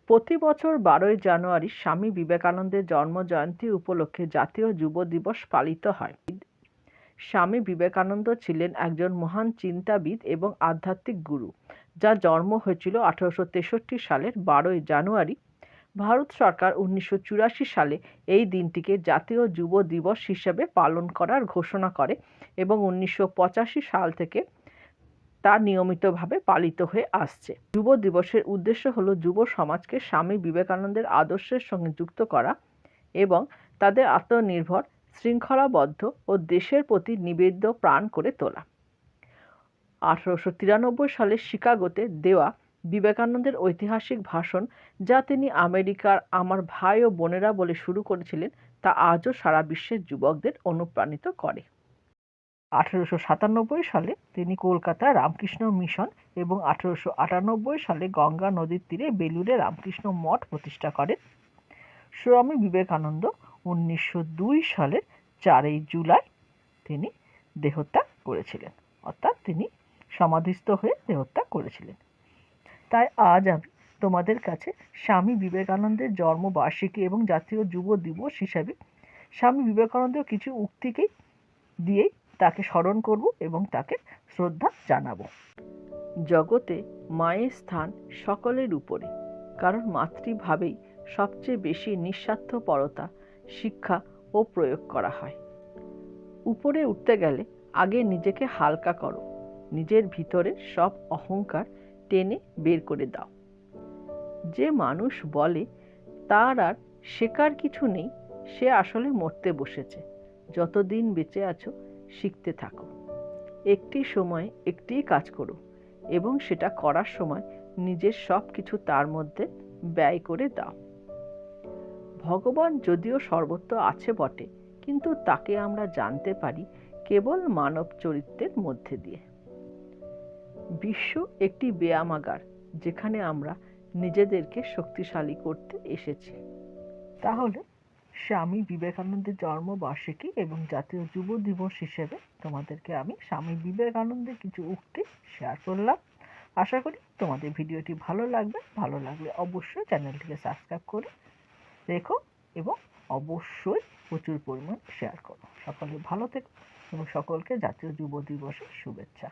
প্রতি বছর 12ই জানুয়ারি স্বামী বিবেকানন্দের জন্মজয়ন্তী উপলক্ষে জাতীয় যুব দিবস পালিত হয়। স্বামী বিবেকানন্দ ছিলেন একজন মহান চিন্তাবিদ এবং আধ্যাত্মিক গুরু, যার জন্ম হয়েছিল 1863 সালের 12ই জানুয়ারি। ভারত সরকার 1984 সালে এই দিনটিকে জাতীয় যুব দিবস হিসেবে পালন করার ঘোষণা করে এবং 1985 সাল থেকে তা নিয়মিতভাবে পালিত হয়ে আসছে। যুব দিবসের উদ্দেশ্য হলো যুব সমাজকে স্বামী বিবেকানন্দের আদর্শের সঙ্গে যুক্ত করা এবং তাদের আত্মনির্ভর, শৃঙ্খলাবদ্ধ ও দেশের প্রতি নিবেদ্য প্রাণ করে তোলা। 1893 সালে শিকাগোতে দেওয়া বিবেকানন্দের ঐতিহাসিক ভাষণ, যা তিনি আমেরিকার আমার ভাই ও বোনেরা বলে শুরু করেছিলেন, তা আজও সারা বিশ্বের যুবকদের অনুপ্রাণিত করে। 1897 সালে তিনি কলকাতায় রামকৃষ্ণ মিশন এবং 1898 সালে গঙ্গা নদীর তীরে বেলুড়ে রামকৃষ্ণ মঠ প্রতিষ্ঠা করেন। স্বামী বিবেকানন্দ 1902 সালের 4ই জুলাই তিনি দেহত্যাগ করেছিলেন, অর্থাৎ তিনি সমাধিস্থ হয়ে দেহত্যাগ করেছিলেন। তাই আজ আমি তোমাদের কাছে স্বামী বিবেকানন্দের জন্মবার্ষিকী এবং জাতীয় যুব দিবস হিসাবে স্বামী বিবেকানন্দের কিছু উক্তিকে দিয়েই তাকে স্মরণ করব এবং তাকে শ্রদ্ধা জানাবো। জগতে মায়ের স্থান সকলের উপরে, কারণ মাতৃভাবেই সবচেয়ে বেশি নিঃস্বার্থপরতা শিক্ষা ও প্রয়োগ করা হয়। উপরে উঠতে গেলে আগে নিজেকে হালকা করো, নিজের ভিতরে সব অহংকার টেনে বের করে দাও। যে মানুষ বলে তার আর শেখার কিছু নেই, সে আসলে মরতে বসেছে। যতদিন বেঁচে আছো শিখতে থাকো। একটি সময় একটিই কাজ করো এবং সেটা করার সময় নিজের সব কিছু তার মধ্যে ব্যয় করে দাও। ভগবান যদিও সর্বত্র আছে বটে, কিন্তু তাকে আমরা জানতে পারি কেবল মানব চরিত্রের মধ্যে দিয়ে। বিশ্ব একটি ব্যায়ামাগার, যেখানে আমরা নিজেদেরকে শক্তিশালী করতে এসেছি। তাহলে স্বামী বিবেকানন্দের জন্মবার্ষিকী এবং জাতীয় যুব দিবস হিসেবে তোমাদেরকে আমি স্বামী বিবেকানন্দের কিছু উক্তি শেয়ার করলাম। আশা করি তোমাদের ভিডিওটি ভালো লাগবে। ভালো লাগলে অবশ্যই চ্যানেলটিকে সাবস্ক্রাইব করে রেখো এবং অবশ্যই প্রচুর পরিমাণ শেয়ার করো। সকলে ভালো থেকো এবং সকলকে জাতীয় যুব দিবসের শুভেচ্ছা।